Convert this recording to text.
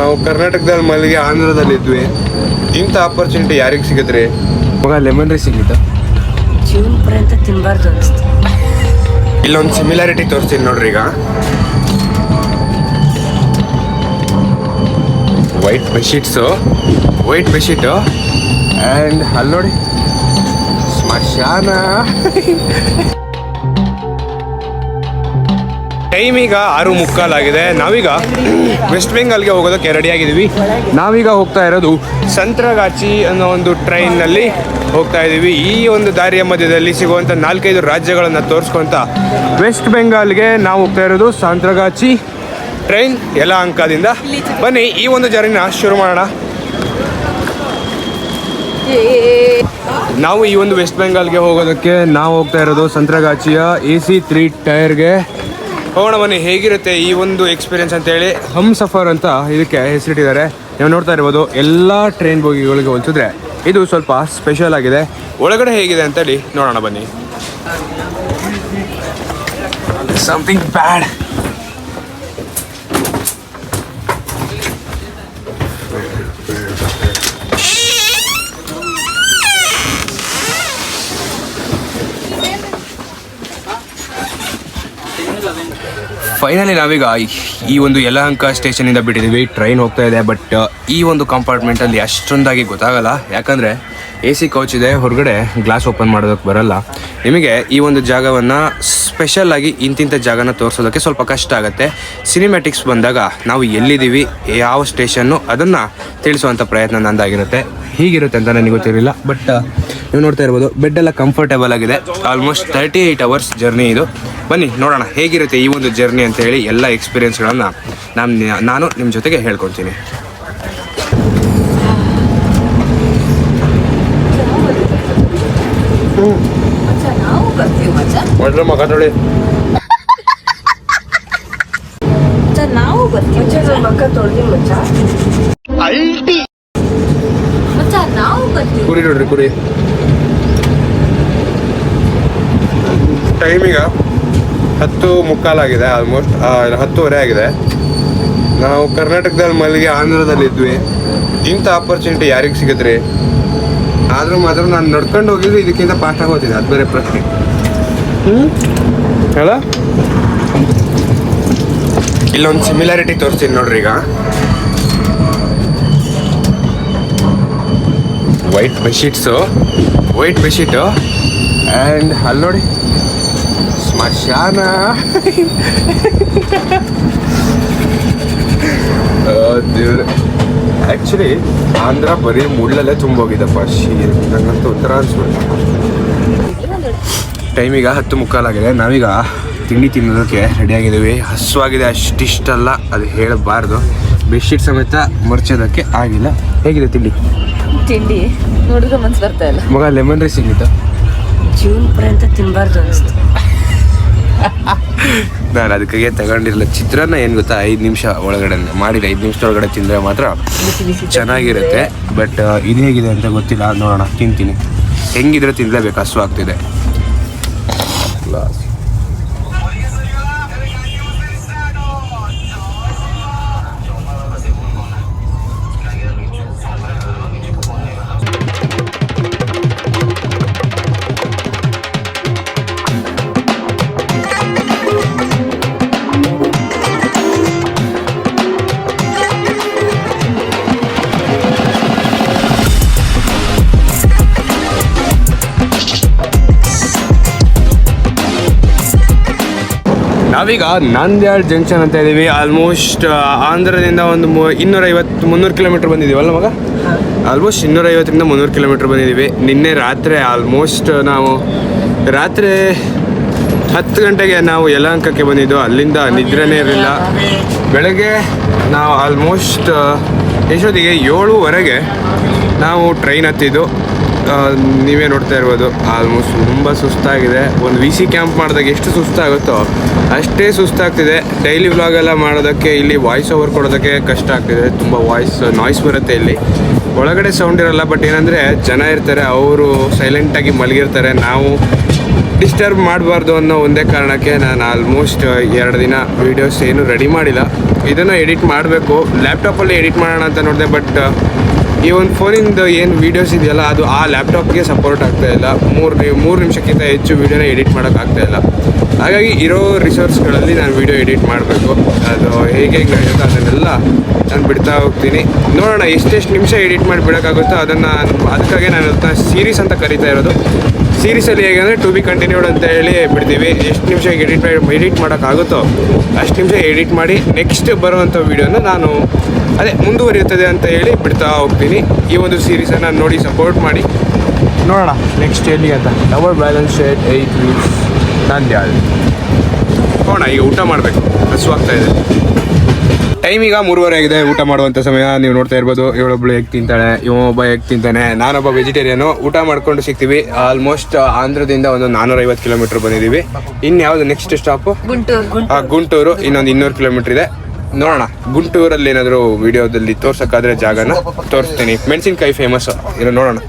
ನಾವು ಕರ್ನಾಟಕದಲ್ಲಿ ಮಲ್ಲಿಗೆ ಆಂಧ್ರದಲ್ಲಿದ್ವಿ. ಇಂಥ ಆಪರ್ಚುನಿಟಿ ಯಾರಿಗೆ ಸಿಗುತ್ತೆ? ಮಗ ಲೆಮನ್ ರೈಸ್ ಸಿಗ್ಲಿತ್ತ ಜೀವನ ಪರ್ಯಂತ ತಿನ್ನಬಾರ್ದು ಅನಿಸ್ತು. ಇಲ್ಲೊಂದು ಸಿಮಿಲಾರಿಟಿ ತೋರಿಸ್ತೀನಿ ನೋಡ್ರಿ. ಈಗ ವೈಟ್ ಬೆಡ್ಶೀಟು ಆ್ಯಂಡ್ ಅಲ್ಲಿ ನೋಡಿ ಸ್ಮಶಾನ. ಟೈಮ್ ಈಗ 6:45 ಆಗಿದೆ. ನಾವೀಗ ವೆಸ್ಟ್ ಬೆಂಗಾಲ್ಗೆ ಹೋಗೋದಕ್ಕೆ ರೆಡಿಯಾಗಿದ್ದೀವಿ. ನಾವೀಗ ಹೋಗ್ತಾ ಇರೋದು ಸಂತ್ರಗಾಚಿ ಅನ್ನೋ ಒಂದು ಟ್ರೈನ್ನಲ್ಲಿ ಹೋಗ್ತಾ ಇದ್ದೀವಿ. ಈ ಒಂದು ದಾರಿಯ ಮಧ್ಯದಲ್ಲಿ ಸಿಗುವಂಥ 4-5 ರಾಜ್ಯಗಳನ್ನು ತೋರಿಸ್ಕೊಂತ ವೆಸ್ಟ್ ಬೆಂಗಾಲ್ಗೆ ನಾವು ಹೋಗ್ತಾ ಇರೋದು. ಸಂತ್ರಗಾಚಿ ಟ್ರೈನ್ ಯಲಹಂಕದಿಂದ. ಬನ್ನಿ ಈ ಒಂದು ಜರ್ನಿನ ಶುರು ಮಾಡೋಣ. ನಾವು ಈ ಒಂದು ವೆಸ್ಟ್ ಬೆಂಗಾಲ್ಗೆ ಹೋಗೋದಕ್ಕೆ ನಾವು ಹೋಗ್ತಾ ಇರೋದು ಸಂತ್ರಗಾಚಿಯ AC 3 ಟೈರ್ಗೆ ಹೋಗೋಣ. ಬನ್ನಿ ಹೇಗಿರುತ್ತೆ ಈ ಒಂದು ಎಕ್ಸ್ಪೀರಿಯನ್ಸ್ ಅಂತೇಳಿ. ಹಮ್ ಸಫರ್ ಅಂತ ಇದಕ್ಕೆ ಹೆಸರಿಟ್ಟಿದ್ದಾರೆ. ನೀವು ನೋಡ್ತಾ ಇರ್ಬೋದು, ಎಲ್ಲ ಟ್ರೈನ್ ಬೋಗಿಗಳಿಗೆ ಹೋಲಿಸಿದ್ರೆ ಇದು ಸ್ವಲ್ಪ ಸ್ಪೆಷಲ್ ಆಗಿದೆ. ಒಳಗಡೆ ಹೇಗಿದೆ ಅಂತೇಳಿ ನೋಡೋಣ ಬನ್ನಿ. ಸಮಥಿಂಗ್ ಬ್ಯಾಡ್. ಫೈನಲಿ ನಾವೀಗ ಈ ಒಂದು ಯಲಹಂಕ ಸ್ಟೇಷನಿಂದ ಬಿಟ್ಟಿದ್ದೀವಿ. ಟ್ರೈನ್ ಹೋಗ್ತಾ ಇದೆ. ಬಟ್ ಈ ಒಂದು ಕಂಪಾರ್ಟ್ಮೆಂಟಲ್ಲಿ ಅಷ್ಟೊಂದಾಗಿ ಗೊತ್ತಾಗಲ್ಲ, ಯಾಕಂದರೆ AC ಕೌಚ್ ಇದೆ. ಹೊರಗಡೆ ಗ್ಲಾಸ್ ಓಪನ್ ಮಾಡೋದಕ್ಕೆ ಬರಲ್ಲ. ನಿಮಗೆ ಈ ಒಂದು ಜಾಗವನ್ನು ಸ್ಪೆಷಲಾಗಿ ಇಂತಿಂಥ ಜಾಗನ ತೋರಿಸೋದಕ್ಕೆ ಸ್ವಲ್ಪ ಕಷ್ಟ ಆಗುತ್ತೆ. ಸಿನಿಮ್ಯಾಟಿಕ್ಸ್ ಬಂದಾಗ ನಾವು ಎಲ್ಲಿದ್ದೀವಿ, ಯಾವ ಸ್ಟೇಷನ್ನು ಅದನ್ನು ತಿಳಿಸುವಂಥ ಪ್ರಯತ್ನ ನಂದಾಗಿರುತ್ತೆ. ಹೀಗಿರುತ್ತೆ ಅಂತ ನನಗೆ ಗೊತ್ತಿರಲಿಲ್ಲ. ಬಟ್ ನೀವು ನೋಡ್ತಾ ಇರ್ಬೋದು, ಬೆಡ್ಡೆಲ್ಲ ಕಂಫರ್ಟೇಬಲ್ ಆಗಿದೆ. ಆಲ್ಮೋಸ್ಟ್ 38 ಅವರ್ಸ್ ಜರ್ನಿ ಇದು. ಬನ್ನಿ ನೋಡೋಣ ಹೇಗಿರುತ್ತೆ ಈ ಒಂದು ಜರ್ನಿ ಅಂತ ಹೇಳಿ. ಎಲ್ಲ ಎಕ್ಸ್ಪೀರಿಯೆನ್ಸ್ಗಳನ್ನು ನಾನು ನಿಮ್ಮ ಜೊತೆಗೆ ಹೇಳ್ಕೊಳ್ತೀನಿ. ಮಗ ನೋಡಿ, ನಾವು ಬರ್ತೀವಿ. ಮಕ್ಕ ತೊಳ್ದಿ ಮಚ್ಚ. ನಾವು ಬರ್ತೀವಿ. ಕುರಿ ನೋಡ್ರಿ, ಕುರಿ. ಟೈಮಿಗ 10:45 ಆಗಿದೆ. ಆಲ್ಮೋಸ್ಟ್ 10:30 ಆಗಿದೆ. ನಾವು ಕರ್ನಾಟಕದಲ್ಲಿ ಮಲ್ಲಿಗೆ ಆಂಧ್ರದಲ್ಲಿದ್ವಿ. ಇಂಥ ಆಪರ್ಚುನಿಟಿ ಯಾರಿಗೆ ಸಿಗುತ್ತೆ? ಆದರೂ ಮಾತ್ರ ನಾನು ನಡ್ಕೊಂಡು ಹೋಗಿದ್ರೆ ಇದಕ್ಕಿಂತ ಫಾಸ್ಟಾಗಿ ಹೋಗ್ತೀನಿ. ಅದು ಬೇರೆ ಪ್ರಶ್ನೆ. ಅಲ್ಲ, ಇಲ್ಲೊಂದು ಸಿಮಿಲಾರಿಟಿ ತೋರಿಸ್ತೀನಿ ನೋಡ್ರಿ. ಈಗ ವೈಟ್ ಬೆಡ್ಶೀಟು ಆ್ಯಂಡ್ ಅಲ್ಲಿ ನೋಡಿ ಸ್ಮಶಾನ. ದೇವ್ರೆ, ಆ್ಯಕ್ಚುಲಿ ಆಂಧ್ರ ಬರೀ ಮುಳ್ಳಲ್ಲೇ ತುಂಬೋಗಿದ್ದಪ್ಪ. ನಂಗಂತೂ ಒಂಥರ ಅನ್ಸ್ಬಿಟ್ಟು. ಟೈಮಿಗ 10:45 ಆಗಿದೆ. ನಾವೀಗ ತಿಂಡಿ ತಿನ್ನೋದಕ್ಕೆ ರೆಡಿಯಾಗಿದ್ದೀವಿ. ಹಸುವಾಗಿದೆ, ಅಷ್ಟಿಷ್ಟಲ್ಲ, ಅದು ಹೇಳಬಾರ್ದು. ಬೆಡ್ಶೀಟ್ ಸಮೇತ ಮರ್ಚೋದಕ್ಕೆ ಆಗಿಲ್ಲ. ಹೇಗಿದೆ ತಿಂಡಿ ನೋಡಿದ್ರೆ ಮನ್ಸು ಬರ್ತಾ ಇಲ್ಲ. ಮಗ ಲೆಮನ್ ರೈಸ್ ಸಿಗ್ಲಿತ್ತ ಜೀವನ ಪರ್ಯಂತ ತಿನ್ನಬಾರ್ದು ಅನಿಸ್ತು. ನಾನು ಅದಕ್ಕಾಗೆ ತಗೊಂಡಿರಲಿಲ್ಲ. ಚಿತ್ರಾನ್ನ ಏನು ಗೊತ್ತಾ, 5 ನಿಮಿಷ ಒಳಗಡೆ ಮಾಡಿದ 5 ನಿಮಿಷದೊಳಗಡೆ ತಿಂದರೆ ಮಾತ್ರ ಚೆನ್ನಾಗಿರುತ್ತೆ. ಬಟ್ ಇದು ಹೇಗಿದೆ ಅಂತ ಗೊತ್ತಿಲ್ಲ. ನೋಡೋಣ, ತಿಂತೀನಿ. ಹೆಂಗಿದ್ರೆ ತಿನ್ನಲೇಬೇಕು, ಹಸು ಆಗ್ತಿದೆ. ನಾವೀಗ ನಾಂದ್ಯಾಡ್ ಜಂಕ್ಷನ್ ಅಂತ ಇದ್ದೀವಿ. ಆಲ್ಮೋಸ್ಟ್ ಆಂಧ್ರದಿಂದ ಒಂದು 250-300 ಕಿಲೋಮೀಟ್ರ್ ಬಂದಿದ್ದೀವಲ್ಲ ಮಗ? ಆಲ್ಮೋಸ್ಟ್ 250-300 ಕಿಲೋಮೀಟ್ರ್ ಬಂದಿದ್ದೀವಿ. ನಿನ್ನೆ ರಾತ್ರಿ ಆಲ್ಮೋಸ್ಟ್ ನಾವು ರಾತ್ರಿ 10 ಗಂಟೆಗೆ ನಾವು ಯಲಹಂಕಕ್ಕೆ ಬಂದಿದ್ದು. ಅಲ್ಲಿಂದ ನಿದ್ರೆನೇ ಇರಲಿಲ್ಲ. ಬೆಳಗ್ಗೆ ನಾವು ಆಲ್ಮೋಸ್ಟ್ ಎಷ್ಟೊತ್ತಿಗೆ 7:15ಗೆ ನಾವು ಟ್ರೈನ್ ಹತ್ತಿದ್ದು. ನೀವೇ ನೋಡ್ತಾ ಇರ್ಬೋದು, ಆಲ್ಮೋಸ್ಟ್ ತುಂಬ ಸುಸ್ತಾಗಿದೆ. ಒಂದು VC ಕ್ಯಾಂಪ್ ಮಾಡಿದಾಗ ಎಷ್ಟು ಸುಸ್ತಾಗುತ್ತೋ ಅಷ್ಟೇ ಸುಸ್ತಾಗ್ತಿದೆ. ಡೈಲಿ ವ್ಲಾಗೆಲ್ಲ ಮಾಡೋದಕ್ಕೆ ಇಲ್ಲಿ ವಾಯ್ಸ್ ಓವರ್ ಕೊಡೋದಕ್ಕೆ ಕಷ್ಟ ಆಗ್ತಿದೆ. ತುಂಬ ನಾಯ್ಸ್ ಬರುತ್ತೆ ಇಲ್ಲಿ. ಒಳಗಡೆ ಸೌಂಡ್ ಇರಲ್ಲ, ಬಟ್ ಏನಂದರೆ ಜನ ಇರ್ತಾರೆ, ಅವರು ಸೈಲೆಂಟಾಗಿ ಮಲಗಿರ್ತಾರೆ. ನಾವು ಡಿಸ್ಟರ್ಬ್ ಮಾಡಬಾರ್ದು ಅನ್ನೋ ಒಂದೇ ಕಾರಣಕ್ಕೆ ನಾನು ಆಲ್ಮೋಸ್ಟ್ 2 ದಿನ ವೀಡಿಯೋಸ್ ಏನು ರೆಡಿ ಮಾಡಿಲ್ಲ. ಇದನ್ನು ಎಡಿಟ್ ಮಾಡಬೇಕು. ಲ್ಯಾಪ್ಟಾಪಲ್ಲಿ ಎಡಿಟ್ ಮಾಡೋಣ ಅಂತ ನೋಡಿದೆ, ಬಟ್ ಈ ಒಂದು ಫೋನಿಂದ ಏನು ವೀಡಿಯೋಸ್ ಇದೆಯಲ್ಲ ಅದು ಆ ಲ್ಯಾಪ್ಟಾಪ್ಗೆ ಸಪೋರ್ಟ್ ಆಗ್ತಾ ಇಲ್ಲ. ಮೂರು ನಿಮಿಷಕ್ಕಿಂತ ಹೆಚ್ಚು ವೀಡಿಯೋನ ಎಡಿಟ್ ಮಾಡೋಕ್ಕಾಗ್ತಾ ಇಲ್ಲ. ಹಾಗಾಗಿ ಇರೋ ರಿಸೋರ್ಸ್ಗಳಲ್ಲಿ ನಾನು ವೀಡಿಯೋ ಎಡಿಟ್ ಮಾಡಬೇಕು. ಅದು ಹೇಗೆ ನಡೆಯುತ್ತೋ ಅದನ್ನೆಲ್ಲ ನಾನು ಬಿಡ್ತಾ ಹೋಗ್ತೀನಿ. ನೋಡೋಣ ಎಷ್ಟೆಷ್ಟು ನಿಮಿಷ ಎಡಿಟ್ ಮಾಡಿ ಬಿಡೋಕ್ಕಾಗುತ್ತೋ ಅದನ್ನು. ಅದಕ್ಕಾಗಿ ನಾನು ಅದನ್ನ ಸೀರೀಸ್ ಅಂತ ಕರಿತಾ ಇರೋದು. ಸೀರೀಸಲ್ಲಿ ಹೇಗೆ ಅಂದರೆ ಟು ಬಿ ಕಂಟಿನ್ಯೂಡ್ ಅಂತ ಹೇಳಿ ಬಿಡ್ತೀವಿ. ಎಷ್ಟು ನಿಮಿಷ ಎಡಿಟ್ ಮಾಡೋಕ್ಕಾಗುತ್ತೋ ಅಷ್ಟು ನಿಮಿಷ ಎಡಿಟ್ ಮಾಡಿ ನೆಕ್ಸ್ಟ್ ಬರುವಂಥ ವೀಡಿಯೋನ ನಾನು ಅದೇ ಮುಂದುವರಿಯುತ್ತದೆ ಅಂತ ಹೇಳಿ ಬಿಡ್ತಾ ಹೋಗ್ತೀನಿ. ಈ ಒಂದು ಸೀರೀಸನ್ನು ನೋಡಿ ಸಪೋರ್ಟ್ ಮಾಡಿ. ನೋಡೋಣ ನೆಕ್ಸ್ಟ್ ಎಲ್ಲಿ ಅಂತ. Double balance shade 8 wheels Nandyal. ನೋಡೋಣ, ಈಗ ಊಟ ಮಾಡಬೇಕು, ಹಸುವಾಗ್ತಾ ಇದೆ. ಟೈಮ್ ಈಗ 3:30 ಆಗಿದೆ. ಊಟ ಮಾಡುವಂಥ ಸಮಯ. ನೀವು ನೋಡ್ತಾ ಇರ್ಬೋದು, ಇವಳೊಬ್ಳು ಎಗ್ ತಿಂತಾಳೆ, ಇವೊಬ್ಬ ಎಗ್ ತಿಂತಾನೆ, ನಾನೊಬ್ಬ ವೆಜಿಟೇರಿಯನು. ಊಟ ಮಾಡ್ಕೊಂಡು ಸಿಗ್ತೀವಿ. ಆಲ್ಮೋಸ್ಟ್ ಆಂಧ್ರದಿಂದ ಒಂದು 450 ಕಿಲೋಮೀಟರ್ ಬಂದಿದ್ದೀವಿ. ಇನ್ಯಾವುದು ನೆಕ್ಸ್ಟ್ ಸ್ಟಾಪು? ಗುಂಟೂರು. ಇನ್ನೊಂದು 200 ಕಿಲೋಮೀಟರ್ ಇದೆ. ನೋಡೋಣ, ಗುಂಟೂರಲ್ಲಿ ಏನಾದರೂ ವಿಡಿಯೋದಲ್ಲಿ ತೋರ್ಸೋಕ್ಕಾದ್ರೆ ಜಾಗನ ತೋರಿಸ್ತೀನಿ. ಮೆಣಸಿನ್ಕಾಯಿ ಫೇಮಸ್, ಇಲ್ಲ ನೋಡೋಣ.